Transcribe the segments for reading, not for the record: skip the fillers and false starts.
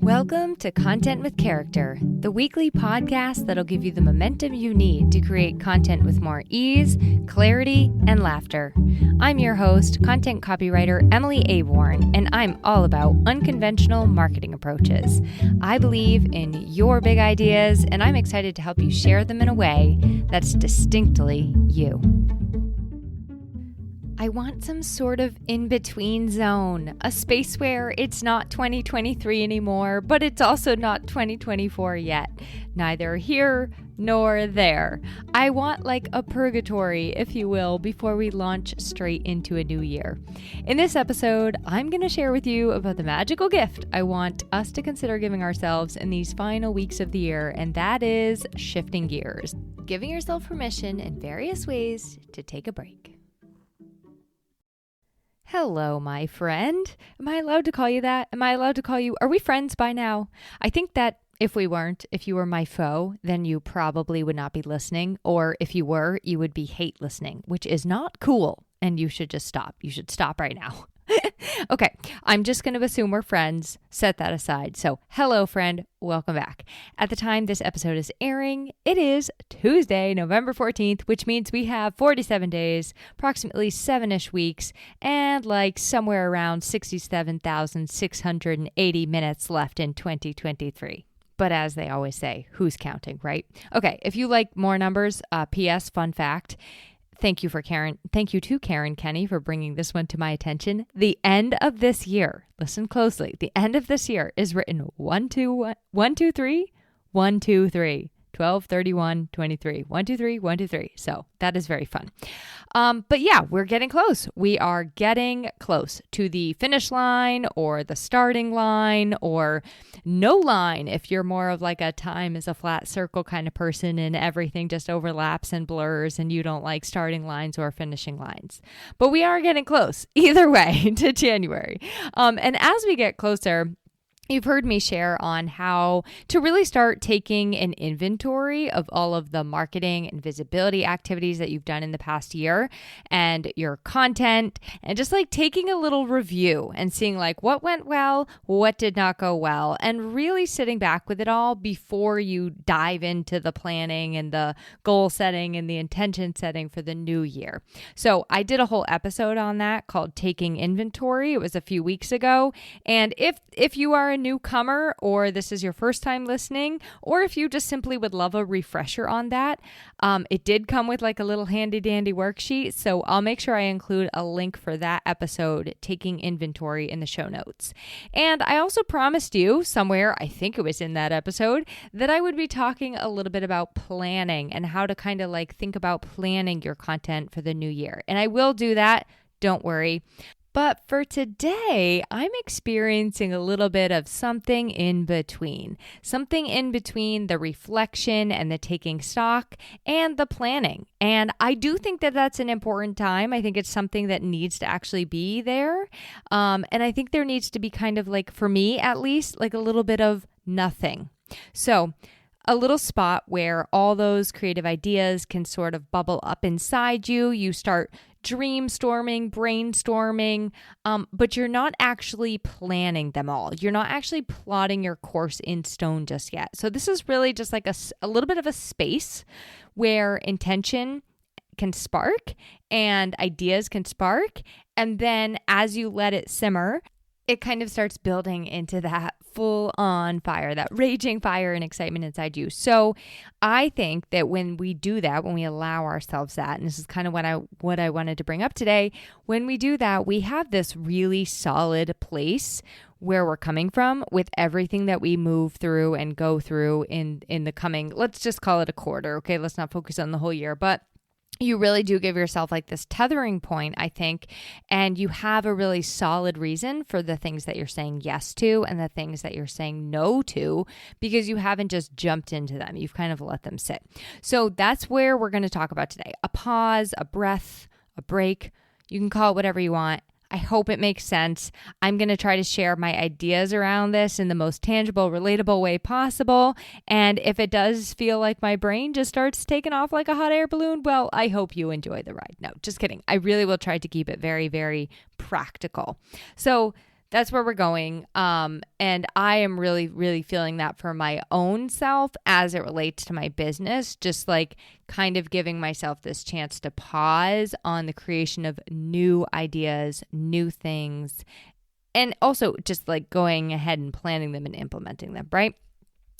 Welcome to Content with Character, the weekly podcast that'll give you the momentum you need to create content with more ease, clarity, and laughter. I'm your host, content copywriter Emily Aborn, and I'm all about unconventional marketing approaches. I believe in your big ideas, and I'm excited to help you share them in a way that's distinctly you. I want some sort of in-between zone, a space where it's not 2023 anymore, but it's also not 2024 yet. Neither here nor there. I want like a purgatory, if you will, before we launch straight into a new year. In this episode, I'm going to share with you about the magical gift I want us to consider giving ourselves in these final weeks of the year, and that is shifting gears. Giving yourself permission in various ways to take a break. Hello, my friend. Am I allowed to call you that? Am I allowed to call you? Are we friends by now? I think that if we weren't, if you were my foe, then you probably would not be listening. Or if you were, you would be hate listening, which is not cool. And you should just stop. You should stop right now. Okay, I'm just going to assume we're friends. Set that aside. So, hello, friend. Welcome back. At the time this episode is airing, it is Tuesday, November 14th, which means we have 47 days, approximately 7-ish weeks, and like somewhere around 67,680 minutes left in 2023. But as they always say, who's counting, right? Okay, if you like more numbers, P.S. fun fact. Thank you to Karen Kenny for bringing this one to my attention. The end of this year, listen closely, the end of this year is written 1-2-3, 1-2-3, 12-31-23, 1-2-3, 1-2-3. So that is very fun. But yeah, we're getting close. We are getting close to the finish line or the starting line or no line if you're more of like a time is a flat circle kind of person and everything just overlaps and blurs and you don't like starting lines or finishing lines. But we are getting close either way to January. And as we get closer, you've heard me share on how to really start taking an inventory of all of the marketing and visibility activities that you've done in the past year and your content and just like taking a little review and seeing like what went well, what did not go well, and really sitting back with it all before you dive into the planning and the goal setting and the intention setting for the new year. So I did a whole episode on that called Taking Inventory. It was a few weeks ago. And if you are a newcomer or this is your first time listening, or if you just simply would love a refresher on that, it did come with like a little handy dandy worksheet. So I'll make sure I include a link for that episode, Taking Inventory, in the show notes. And I also promised you somewhere, I think it was in that episode, that I would be talking a little bit about planning and how to kind of like think about planning your content for the new year. And I will do that. Don't worry. But for today, I'm experiencing a little bit of something in between the reflection and the taking stock and the planning. And I do think that that's an important time. I think it's something that needs to actually be there. And I think there needs to be kind of like, for me at least, like a little bit of nothing. So a little spot where all those creative ideas can sort of bubble up inside you. You start brainstorming, but you're not actually planning them all. You're not actually plotting your course in stone just yet. So this is really just like a little bit of a space where intention can spark and ideas can spark. And then as you let it simmer, it kind of starts building into that full on fire, that raging fire and excitement inside you. So I think that when we do that, when we allow ourselves that, and this is kind of what I wanted to bring up today, when we do that, we have this really solid place where we're coming from with everything that we move through and go through in the coming, let's just call it a quarter. Okay, let's not focus on the whole year, but you really do give yourself like this tethering point, I think, and you have a really solid reason for the things that you're saying yes to and the things that you're saying no to, because you haven't just jumped into them. You've kind of let them sit. So that's where we're going to talk about today. A pause, a breath, a break. You can call it whatever you want. I hope it makes sense. I'm going to try to share my ideas around this in the most tangible, relatable way possible. And if it does feel like my brain just starts taking off like a hot air balloon, well, I hope you enjoy the ride. No, just kidding. I really will try to keep it very, very practical. So That's where we're going. And I am really, really feeling that for my own self as it relates to my business, just like kind of giving myself this chance to pause on the creation of new ideas, new things, and also just like going ahead and planning them and implementing them, right?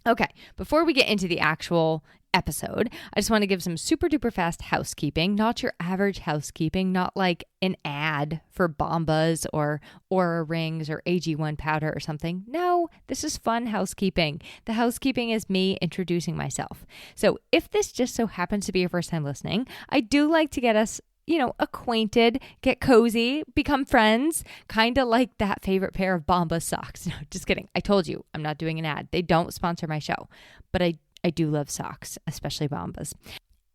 Okay, before we get into the actual episode, I just want to give some super duper fast housekeeping, not your average housekeeping, not like an ad for Bombas or Aura rings or AG1 powder or something. No, this is fun housekeeping. The housekeeping is me introducing myself. So if this just so happens to be your first time listening, I do like to get us acquainted, get cozy, become friends, kind of like that favorite pair of Bombas socks. No, just kidding. I told you I'm not doing an ad. They don't sponsor my show, but I do love socks, especially Bombas.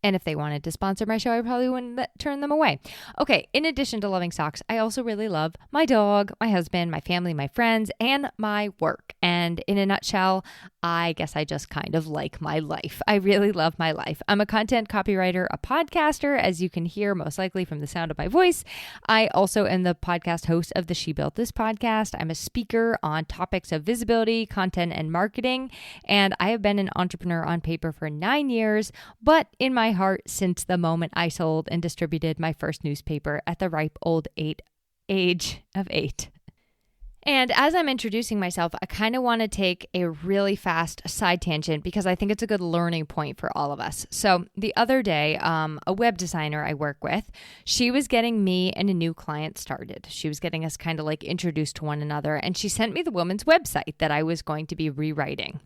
And if they wanted to sponsor my show, I probably wouldn't turn them away. Okay, in addition to loving socks, I also really love my dog, my husband, my family, my friends, and my work. And in a nutshell, I guess I just kind of like my life. I really love my life. I'm a content copywriter, a podcaster, as you can hear most likely from the sound of my voice. I also am the podcast host of the She Built This podcast. I'm a speaker on topics of visibility, content, and marketing. And I have been an entrepreneur on paper for 9 years, but in my heart since the moment I sold and distributed my first newspaper at the ripe old age of 8. And as I'm introducing myself, I kind of want to take a really fast side tangent because I think it's a good learning point for all of us. So the other day, a web designer I work with, she was getting me and a new client started. She was getting us kind of like introduced to one another, and she sent me the woman's website that I was going to be rewriting.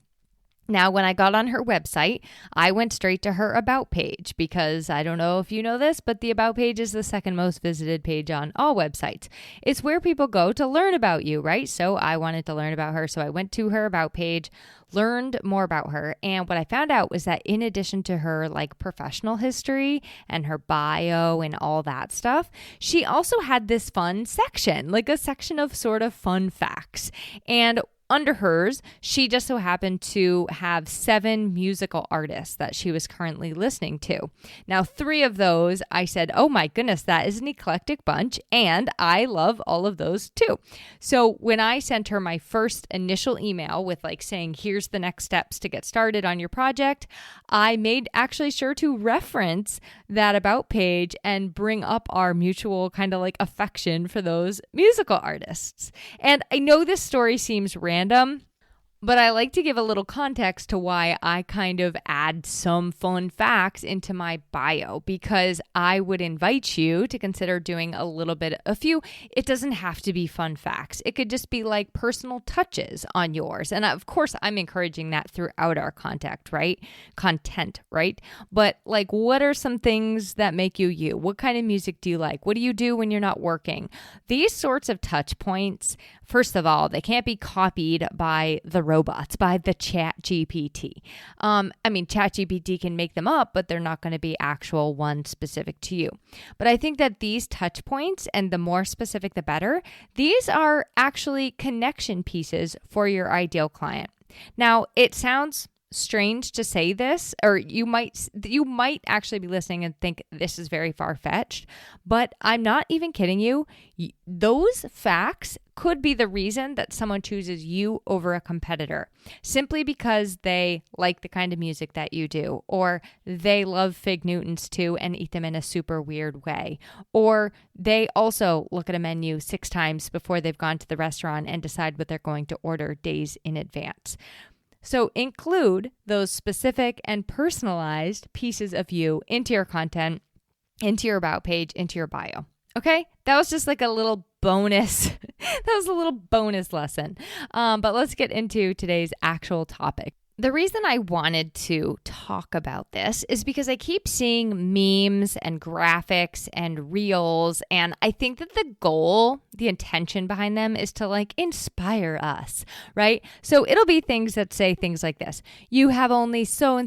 Now, when I got on her website, I went straight to her About page because I don't know if you know this, but the About page is the second most visited page on all websites. It's where people go to learn about you, right? So I wanted to learn about her. So I went to her About page, learned more about her. And what I found out was that in addition to her like professional history and her bio and all that stuff, she also had this fun section, like a section of sort of fun facts. And under hers, she just so happened to have 7 musical artists that she was currently listening to. Now, 3 of those, I said, oh my goodness, that is an eclectic bunch, and I love all of those too. So when I sent her my first initial email with like saying, here's the next steps to get started on your project, I made actually sure to reference that About page and bring up our mutual kind of like affection for those musical artists. And I know this story seems random, but I like to give a little context to why I kind of add some fun facts into my bio, because I would invite you to consider doing a few. It doesn't have to be fun facts. It could just be like personal touches on yours. And of course, I'm encouraging that throughout our content, right? But like, what are some things that make you you? What kind of music do you like? What do you do when you're not working? These sorts of touch points, first of all, they can't be copied by the robots, by the Chat GPT. Chat GPT can make them up, but they're not going to be actual ones specific to you. But I think that these touch points, and the more specific, the better, these are actually connection pieces for your ideal client. Now, it sounds strange to say this, or you might actually be listening and think this is very far-fetched, but I'm not even kidding you. Those facts could be the reason that someone chooses you over a competitor, simply because they like the kind of music that you do, or they love Fig Newtons too and eat them in a super weird way, or they also look at a menu 6 times before they've gone to the restaurant and decide what they're going to order days in advance. So include those specific and personalized pieces of you into your content, into your About page, into your bio. Okay? That was just like a little bonus. That was a little bonus lesson. But let's get into today's actual topic. The reason I wanted to talk about this is because I keep seeing memes and graphics and reels, and I think that the goal, the intention behind them is to like inspire us, right? So it'll be things that say things like this: you have only so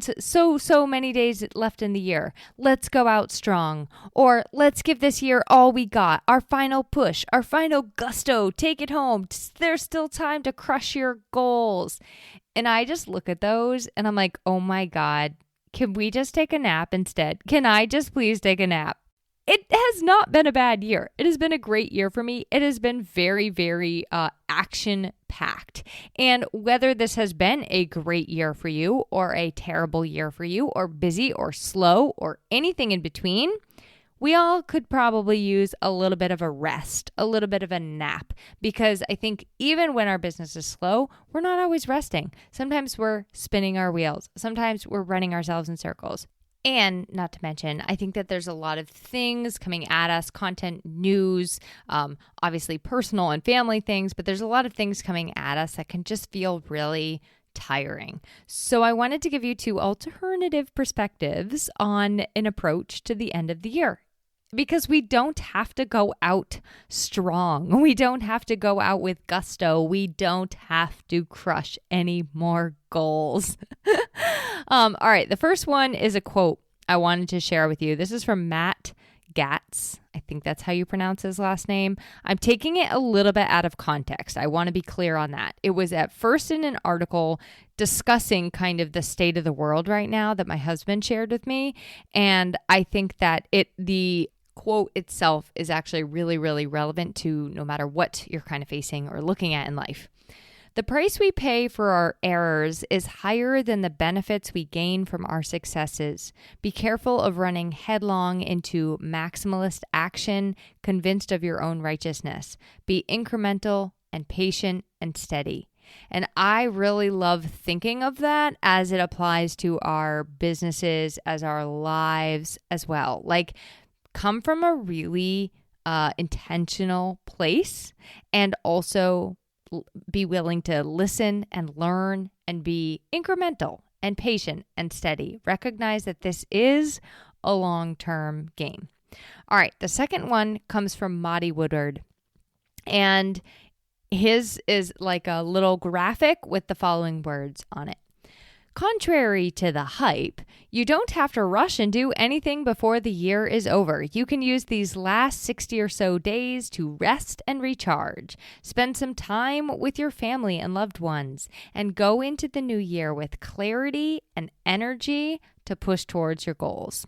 many days left in the year. Let's go out strong. Or let's give this year all we got, our final push, our final gusto, take it home. There's still time to crush your goals. And I just look at those and I'm like, oh my God, can we just take a nap instead? Can I just please take a nap? it has not been a bad year. It has been a great year for me. It has been very, very action packed. And whether this has been a great year for you or a terrible year for you or busy or slow or anything in between, we all could probably use a little bit of a rest, a little bit of a nap, because I think even when our business is slow, we're not always resting. Sometimes we're spinning our wheels. Sometimes we're running ourselves in circles. And not to mention, I think that there's a lot of things coming at us, content, news, obviously personal and family things, but there's a lot of things coming at us that can just feel really tiring. So I wanted to give you two alternative perspectives on an approach to the end of the year. Because we don't have to go out strong. We don't have to go out with gusto. We don't have to crush any more goals. All right. The first one is a quote I wanted to share with you. This is from Matt Gaetz. I think that's how you pronounce his last name. I'm taking it a little bit out of context. I want to be clear on that. It was at first in an article discussing kind of the state of the world right now that my husband shared with me. And I think that the quote itself is actually really, really relevant to no matter what you're kind of facing or looking at in life. The price we pay for our errors is higher than the benefits we gain from our successes. Be careful of running headlong into maximalist action, convinced of your own righteousness. Be incremental and patient and steady. And I really love thinking of that as it applies to our businesses, as our lives as well. Like, come from a really intentional place and also be willing to listen and learn and be incremental and patient and steady. Recognize that this is a long-term game. All right, the second one comes from Monty Woodward, and his is like a little graphic with the following words on it. Contrary to the hype, you don't have to rush and do anything before the year is over. You can use these last 60 or so days to rest and recharge. Spend some time with your family and loved ones, and go into the new year with clarity and energy to push towards your goals.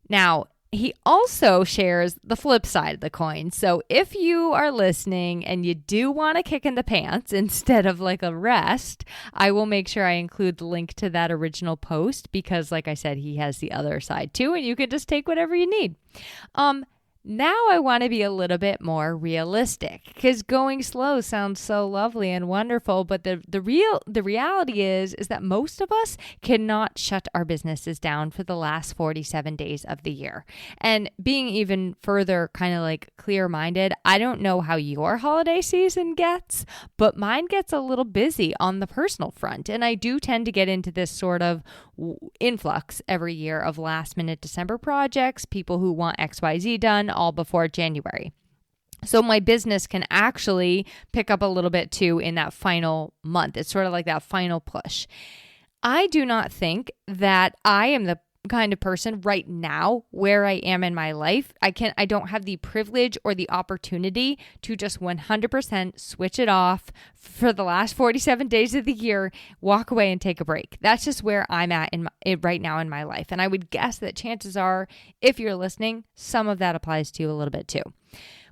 Now, he also shares the flip side of the coin. So if you are listening and you do want a kick in the pants instead of like a rest, I will make sure I include the link to that original post because, like I said, he has the other side too, and you can just take whatever you need. Now I want to be a little bit more realistic because going slow sounds so lovely and wonderful, but the reality is that most of us cannot shut our businesses down for the last 47 days of the year. And being even further kind of like clear-minded, I don't know how your holiday season gets, but mine gets a little busy on the personal front. And I do tend to get into this sort of influx every year of last-minute December projects, people who want XYZ done all before January. So my business can actually pick up a little bit too in that final month. It's sort of like that final push. I do not think that I am the kind of person right now where I am in my life. I don't have the privilege or the opportunity to just 100% switch it off for the last 47 days of the year, walk away and take a break. That's just where I'm at right now in my life. And I would guess that chances are, if you're listening, some of that applies to you a little bit too.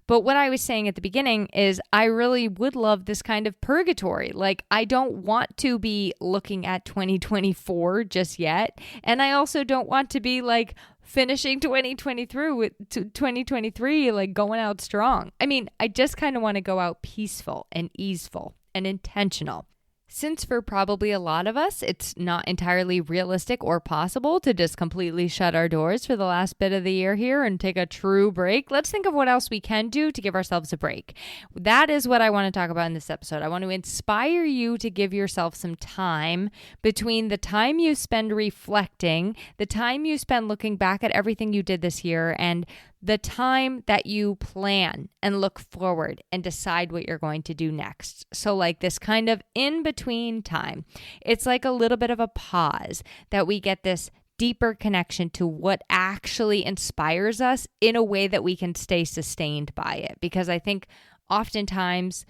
But what I was saying at the beginning is I really would love this kind of purgatory. Like, I don't want to be looking at 2024 just yet. And I also don't want to be like finishing 2023 like going out strong. I mean, I just kind of want to go out peaceful and easeful and intentional. Since for probably a lot of us, it's not entirely realistic or possible to just completely shut our doors for the last bit of the year here and take a true break, let's think of what else we can do to give ourselves a break. That is what I want to talk about in this episode. I want to inspire you to give yourself some time between the time you spend reflecting, the time you spend looking back at everything you did this year, and the time that you plan and look forward and decide what you're going to do next. So like this kind of in-between time. It's like a little bit of a pause that we get this deeper connection to what actually inspires us in a way that we can stay sustained by it. Because I think oftentimes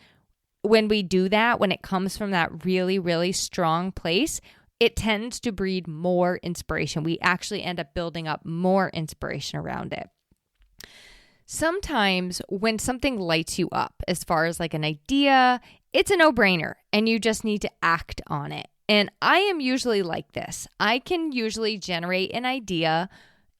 when we do that, when it comes from that really, really strong place, it tends to breed more inspiration. We actually end up building up more inspiration around it. Sometimes when something lights you up, as far as like an idea, it's a no-brainer and you just need to act on it. And I am usually like this. I can usually generate an idea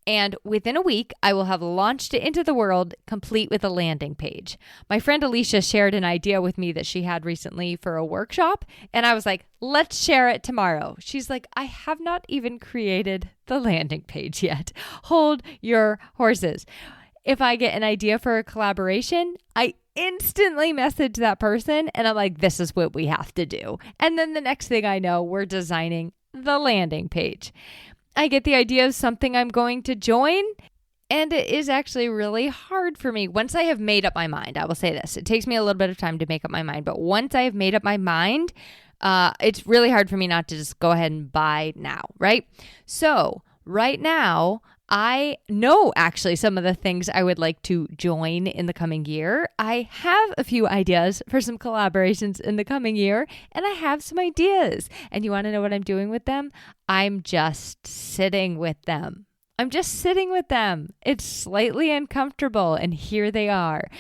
and within a week, I will have launched it into the world, complete with a landing page. My friend Alicia shared an idea with me that she had recently for a workshop, and I was like, let's share it tomorrow. She's like, I have not even created the landing page yet. Hold your horses. If I get an idea for a collaboration, I instantly message that person, and I'm like, this is what we have to do. And then the next thing I know, we're designing the landing page. I get the idea of something I'm going to join, and it is actually really hard for me. Once I have made up my mind, I will say this, it takes me a little bit of time to make up my mind, but once I have made up my mind, it's really hard for me not to just go ahead and buy now, right? So right now, I know actually some of the things I would like to join in the coming year. I have a few ideas for some collaborations in the coming year, and I have some ideas. And you want to know what I'm doing with them? I'm just sitting with them. It's slightly uncomfortable, and here they are.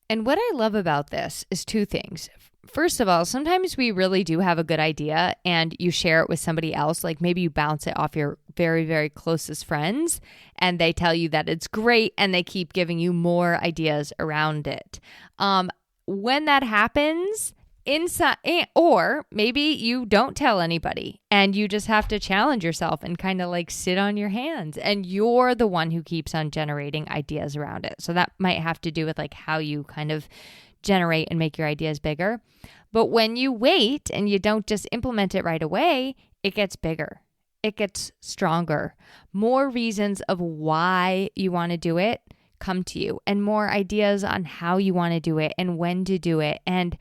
And what I love about this is two things. First of all, sometimes we really do have a good idea and you share it with somebody else. Like maybe you bounce it off your very, very closest friends and they tell you that it's great and they keep giving you more ideas around it. When that happens, or maybe you don't tell anybody and you just have to challenge yourself and kind of like sit on your hands and you're the one who keeps on generating ideas around it. So that might have to do with like how you kind of generate and make your ideas bigger. But when you wait and you don't just implement it right away, it gets bigger. It gets stronger. More reasons of why you want to do it come to you and more ideas on how you want to do it and when to do it. And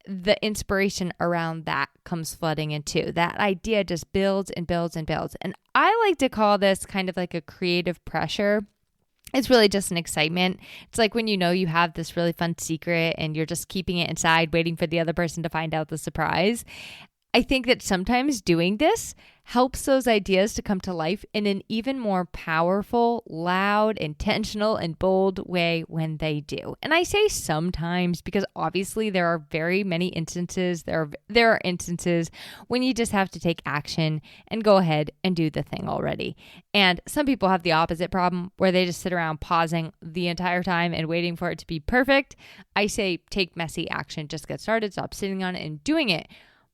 the inspiration around that comes flooding in too. That idea just builds and builds and builds. And I like to call this kind of like a creative pressure. It's really just an excitement. It's like when you know you have this really fun secret and you're just keeping it inside, waiting for the other person to find out the surprise. I think that sometimes doing this helps those ideas to come to life in an even more powerful, loud, intentional, and bold way when they do. And I say sometimes because obviously there are very many instances, there are instances when you just have to take action and go ahead and do the thing already. And some people have the opposite problem where they just sit around pausing the entire time and waiting for it to be perfect. I say take messy action, just get started, stop sitting on it and doing it.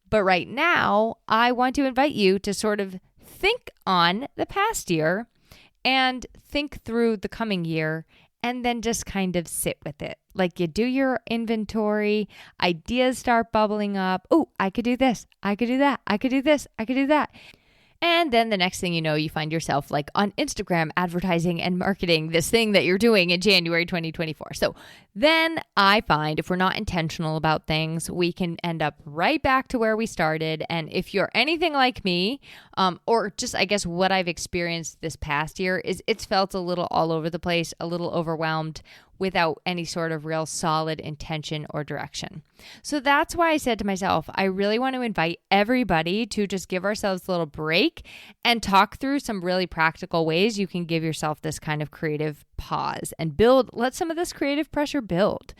But right now, I want to invite you to sort of think on the past year and think through the coming year and then just kind of sit with it. Like you do your inventory, ideas start bubbling up. Oh, I could do this. I could do that. I could do this. I could do that. And then the next thing you know, you find yourself like on Instagram advertising and marketing this thing that you're doing in January 2024. So then I find if we're not intentional about things, we can end up right back to where we started. And if you're anything like me, or just I guess what I've experienced this past year is it's felt a little all over the place, a little overwhelmed without any sort of real solid intention or direction. So that's why I said to myself, I really want to invite everybody to just give ourselves a little break and talk through some really practical ways you can give yourself this kind of creative pause and let some of this creative pressure build.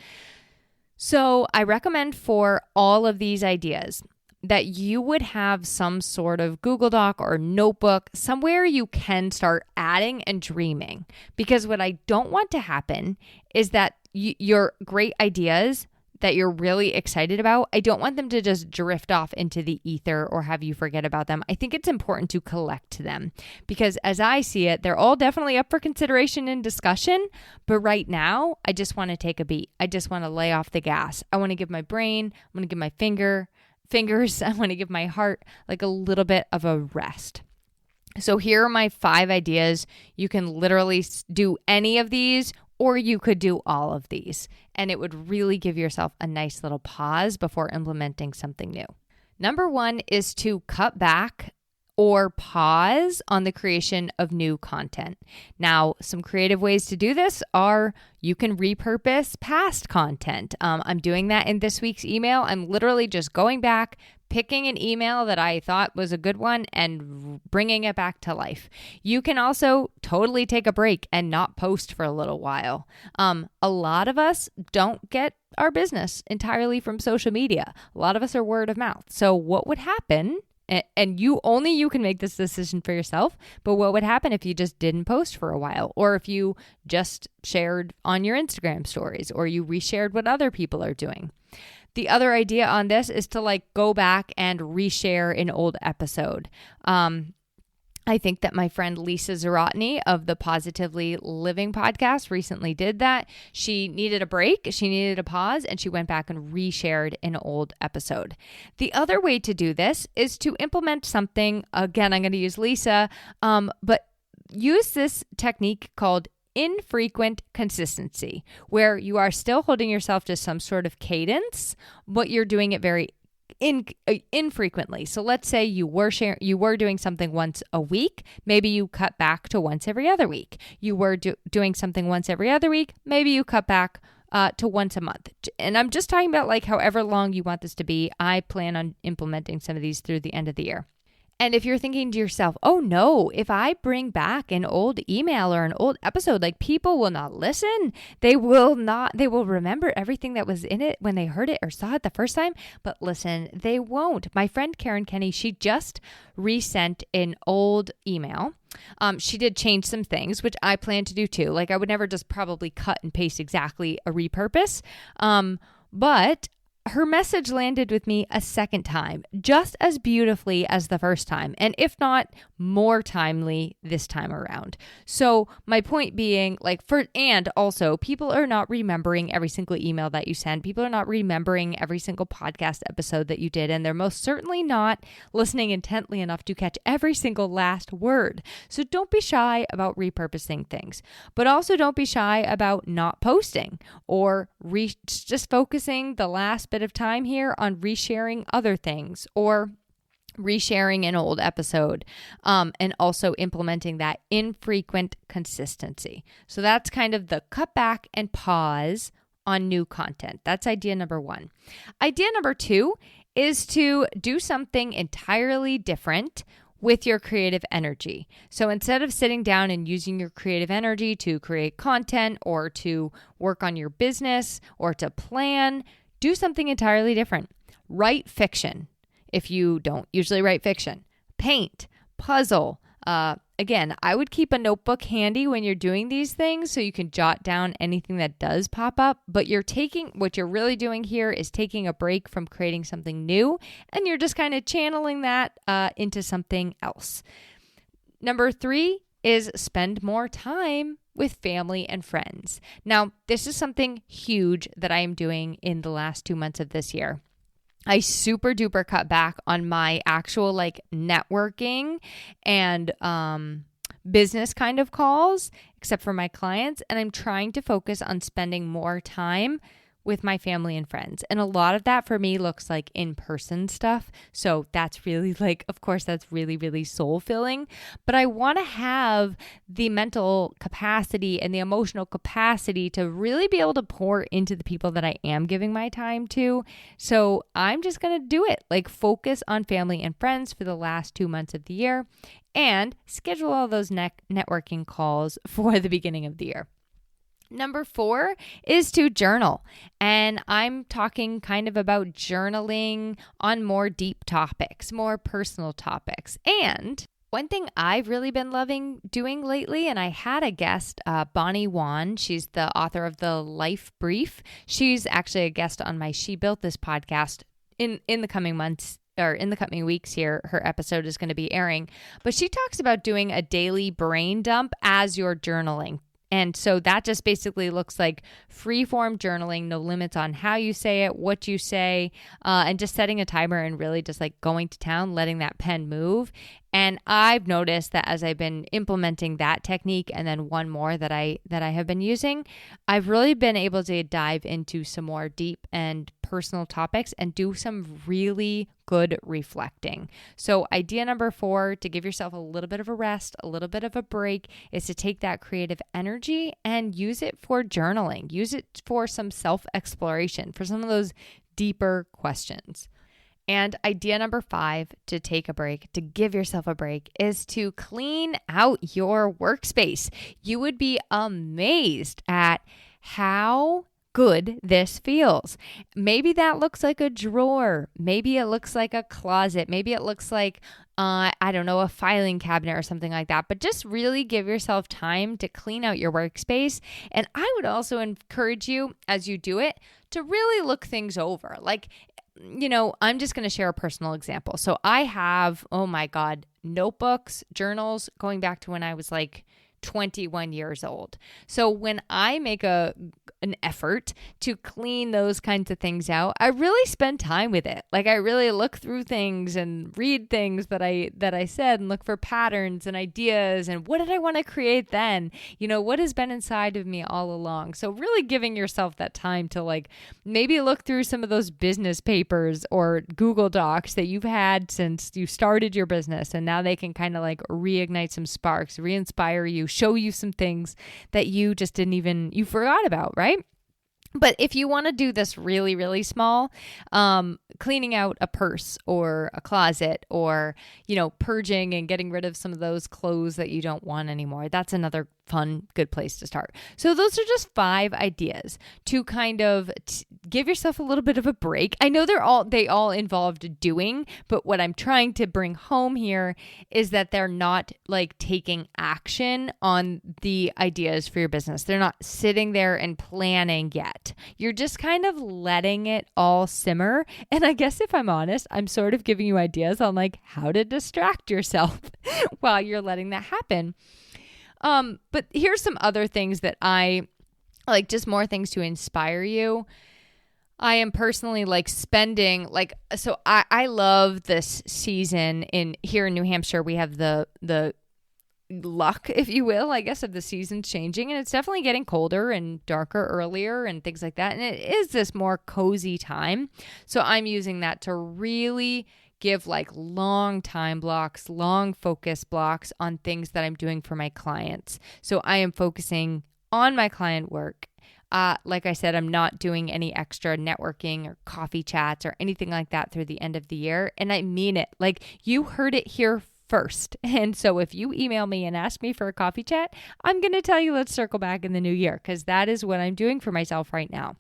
So I recommend for all of these ideas that you would have some sort of Google Doc or notebook, somewhere you can start adding and dreaming. Because what I don't want to happen is that your great ideas that you're really excited about, I don't want them to just drift off into the ether or have you forget about them. I think it's important to collect them because as I see it, they're all definitely up for consideration and discussion. But right now, I just want to take a beat. I just want to lay off the gas. I want to give my brain, I want to give my fingers, I want to give my heart like a little bit of a rest. So here are my 5 ideas. You can literally do any of these or you could do all of these. And it would really give yourself a nice little pause before implementing something new. Number 1 is to cut back or pause on the creation of new content. Now, some creative ways to do this are you can repurpose past content. I'm doing that in this week's email. I'm literally just going back, picking an email that I thought was a good one and bringing it back to life. You can also totally take a break and not post for a little while. A lot of us don't get our business entirely from social media. A lot of us are word of mouth. So what would happen, and you can make this decision for yourself, but what would happen if you just didn't post for a while, or if you just shared on your Instagram stories, or you reshared what other people are doing? The other idea on this is to go back and reshare an old episode. I think that my friend Lisa Zarotny of the Positively Living podcast recently did that. She needed a break, she needed a pause, and she went back and reshared an old episode. The other way to do this is to implement something. Again, I'm going to use Lisa, but use this technique called infrequent consistency, where you are still holding yourself to some sort of cadence, but you're doing it very infrequently. So let's say you were doing something once a week. Maybe you cut back to once every other week. You were doing something once every other week. Maybe you cut back to once a month. And I'm just talking about however long you want this to be. I plan on implementing some of these through the end of the year. And if you're thinking to yourself, oh no, if I bring back an old email or an old episode, people will not listen. They will remember everything that was in it when they heard it or saw it the first time. But listen, they won't. My friend Karen Kenny, she just resent an old email. She did change some things, which I plan to do too. I would never just probably cut and paste exactly a repurpose. But her message landed with me a second time, just as beautifully as the first time, and if not more timely this time around. So my point being, and also people are not remembering every single email that you send. People are not remembering every single podcast episode that you did, and they're most certainly not listening intently enough to catch every single last word. So don't be shy about repurposing things, but also don't be shy about not posting or just focusing the last bit of time here on resharing other things or resharing an old episode, and also implementing that infrequent consistency. So that's kind of the cut back and pause on new content. That's idea number one. Idea number two is to do something entirely different with your creative energy. So instead of sitting down and using your creative energy to create content or to work on your business or to plan, do something entirely different. Write fiction if you don't usually write fiction. Paint, puzzle. Again, I would keep a notebook handy when you're doing these things so you can jot down anything that does pop up. But what you're really doing here is taking a break from creating something new, and you're just kind of channeling that into something else. Number 3 is spend more time with family and friends. Now, this is something huge that I am doing in the last 2 months of this year. I super duper cut back on my actual networking and business kind of calls, except for my clients. And I'm trying to focus on spending more time with my family and friends. And a lot of that for me looks like in-person stuff. So that's really of course, that's really, really soul-filling. But I want to have the mental capacity and the emotional capacity to really be able to pour into the people that I am giving my time to. So I'm just going to do it. Focus on family and friends for the last 2 months of the year and schedule all those networking calls for the beginning of the year. Number 4 is to journal. And I'm talking kind of about journaling on more deep topics, more personal topics. And one thing I've really been loving doing lately, and I had a guest, Bonnie Wan. She's the author of The Life Brief. She's actually a guest on my She Built This podcast in the coming months. Or in the coming weeks here, her episode is going to be airing. But she talks about doing a daily brain dump as you're journaling. And so that just basically looks like free-form journaling, no limits on how you say it, what you say, and just setting a timer and really just going to town, letting that pen move. And I've noticed that as I've been implementing that technique and then one more that I have been using, I've really been able to dive into some more deep and personal topics and do some really good reflecting. So idea number 4, to give yourself a little bit of a rest, a little bit of a break, is to take that creative energy and use it for journaling. Use it for some self-exploration, for some of those deeper questions. And idea number 5, to take a break, to give yourself a break, is to clean out your workspace. You would be amazed at how good this feels. Maybe that looks like a drawer. Maybe it looks like a closet. Maybe it looks like, I don't know, a filing cabinet or something like that. But just really give yourself time to clean out your workspace. And I would also encourage you, as you do it, to really look things over. Like, I'm just going to share a personal example. So I have, oh my God, notebooks, journals going back to when I was like 21 years old. So when I make an effort to clean those kinds of things out, I really spend time with it. Like I really look through things and read things that I said and look for patterns and ideas and what did I want to create then? What has been inside of me all along? So really giving yourself that time to like maybe look through some of those business papers or Google Docs that you've had since you started your business, and now they can kind of like reignite some sparks, re-inspire you, show you some things that you just you forgot about, right? But if you want to do this really, really small, cleaning out a purse or a closet or, purging and getting rid of some of those clothes that you don't want anymore, that's another fun, good place to start. So those are just 5 ideas to kind of give yourself a little bit of a break. I know they all involved doing, but what I'm trying to bring home here is that they're not like taking action on the ideas for your business. They're not sitting there and planning yet. You're just kind of letting it all simmer. And I guess if I'm honest, I'm sort of giving you ideas on like how to distract yourself while you're letting that happen. But here's some other things that I like, just more things to inspire you. I am personally like spending so I love this season here in New Hampshire. We have the luck, if you will, I guess, of the season changing, and it's definitely getting colder and darker earlier and things like that. And it is this more cozy time. So I'm using that to really give like long time blocks, long focus blocks on things that I'm doing for my clients. So I am focusing on my client work. Like I said, I'm not doing any extra networking or coffee chats or anything like that through the end of the year. And I mean it. Like, you heard it here first. And so if you email me and ask me for a coffee chat, I'm going to tell you let's circle back in the new year, because that is what I'm doing for myself right now.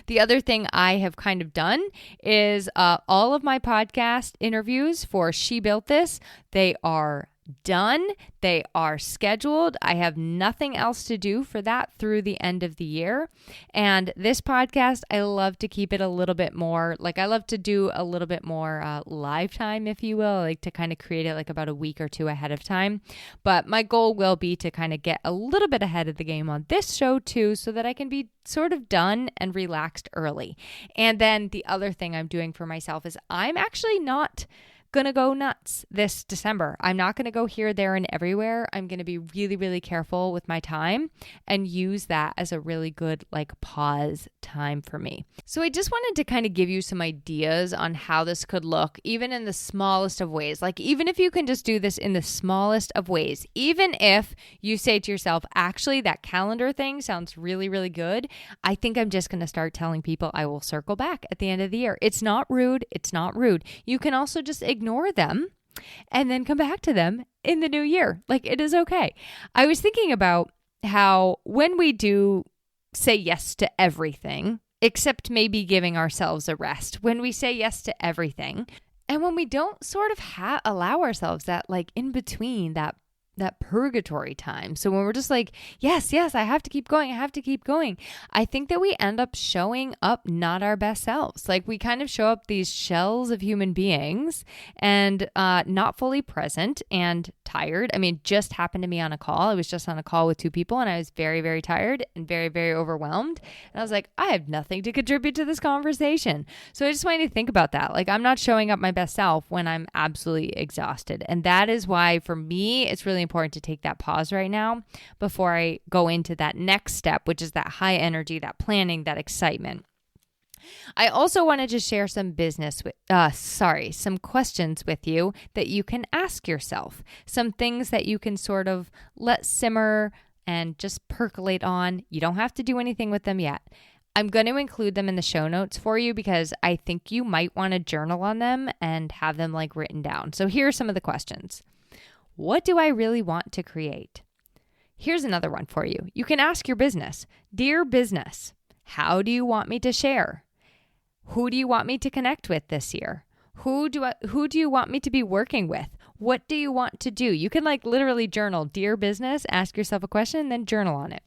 The other thing I have kind of done is all of my podcast interviews for She Built This, they are done. They are scheduled. I have nothing else to do for that through the end of the year. And this podcast, I love to keep it a little bit more, like I love to do a little bit more live time, if you will, like to kind of create it like about a week or 2 ahead of time. But my goal will be to kind of get a little bit ahead of the game on this show too, so that I can be sort of done and relaxed early. And then the other thing I'm doing for myself is I'm actually not going to go nuts this December. I'm not going to go here, there, and everywhere. I'm going to be really, really careful with my time and use that as a really good like pause time for me. So I just wanted to kind of give you some ideas on how this could look, even in the smallest of ways. Like, even if you can just do this in the smallest of ways, even if you say to yourself, actually, that calendar thing sounds really, really good, I think I'm just going to start telling people I will circle back at the end of the year. It's not rude. It's not rude. You can also just ignore them and then come back to them in the new year. Like, it is okay. I was thinking about how when we do say yes to everything, except maybe giving ourselves a rest, when we say yes to everything, and when we don't sort of allow ourselves that like in between, that purgatory time. So when we're just like, yes, I have to keep going. I think that we end up showing up not our best selves. Like, we kind of show up these shells of human beings and not fully present and tired. I mean, just happened to me on a call. I was just on a call with 2 people and I was very, very tired and very, very overwhelmed. And I was like, I have nothing to contribute to this conversation. So I just want you to think about that. Like, I'm not showing up my best self when I'm absolutely exhausted. And that is why, for me, it's really important to take that pause right now before I go into that next step, which is that high energy, that planning, that excitement. I also wanted to share some some questions with you that you can ask yourself. Some things that you can sort of let simmer and just percolate on. You don't have to do anything with them yet. I'm going to include them in the show notes for you because I think you might want to journal on them and have them like written down. So here are some of the questions. What do I really want to create? Here's another one for you. You can ask your business, Dear business, how do you want me to share? Who do you want me to connect with this year? Who do you want me to be working with? What do you want to do? You can like literally journal, Dear business, ask yourself a question, and then journal on it.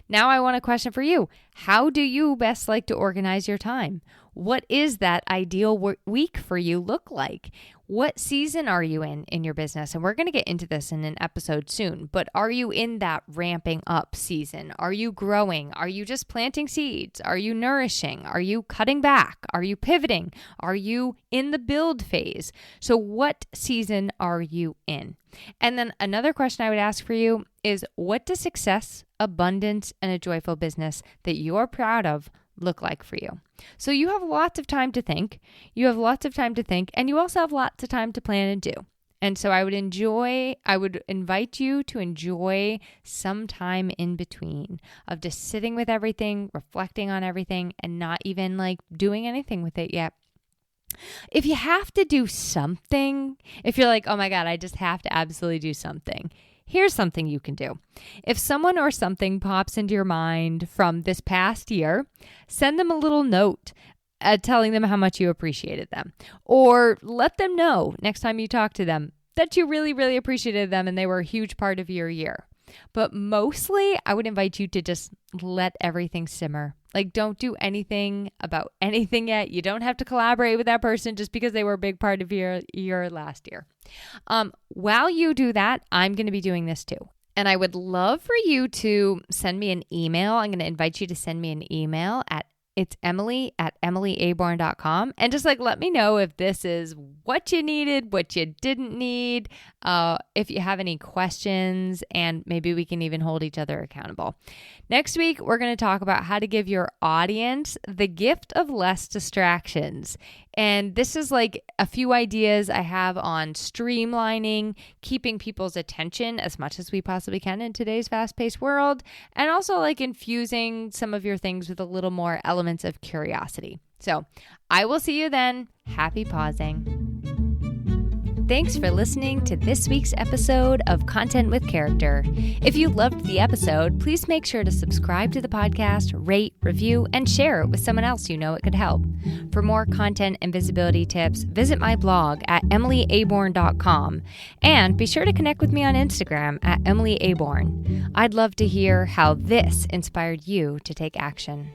Now I want a question for you. How do you best like to organize your time? What is that ideal week for you look like? What season are you in your business? And we're going to get into this in an episode soon, but are you in that ramping up season? Are you growing? Are you just planting seeds? Are you nourishing? Are you cutting back? Are you pivoting? Are you in the build phase? So what season are you in? And then another question I would ask for you is, what does success, abundance, and a joyful business that you're proud of look like for you? So you have lots of time to think. You have lots of time to think, and you also have lots of time to plan and do. And so I would invite you to enjoy some time in between of just sitting with everything, reflecting on everything, and not even like doing anything with it yet. If you have to do something, if you're like, oh my God, I just have to absolutely do something, here's something you can do. If someone or something pops into your mind from this past year, send them a little note telling them how much you appreciated them. Or let them know next time you talk to them that you really, really appreciated them and they were a huge part of your year. But mostly, I would invite you to just let everything simmer. Like, don't do anything about anything yet. You don't have to collaborate with that person just because they were a big part of your year last year. While you do that, I'm going to be doing this too. And I would love for you to send me an email. I'm going to invite you to send me an email it's emily@emilyaborn.com. And just like, let me know if this is what you needed, what you didn't need, if you have any questions, and maybe we can even hold each other accountable. Next week, we're going to talk about how to give your audience the gift of less distractions. And this is like a few ideas I have on streamlining, keeping people's attention as much as we possibly can in today's fast-paced world, and also like infusing some of your things with a little more elements of curiosity. So I will see you then. Happy pausing. Thanks for listening to this week's episode of Content with Character. If you loved the episode, please make sure to subscribe to the podcast, rate, review, and share it with someone else you know it could help. For more content and visibility tips, visit my blog at emilyaborn.com, and be sure to connect with me on Instagram at emilyaborn. I'd love to hear how this inspired you to take action.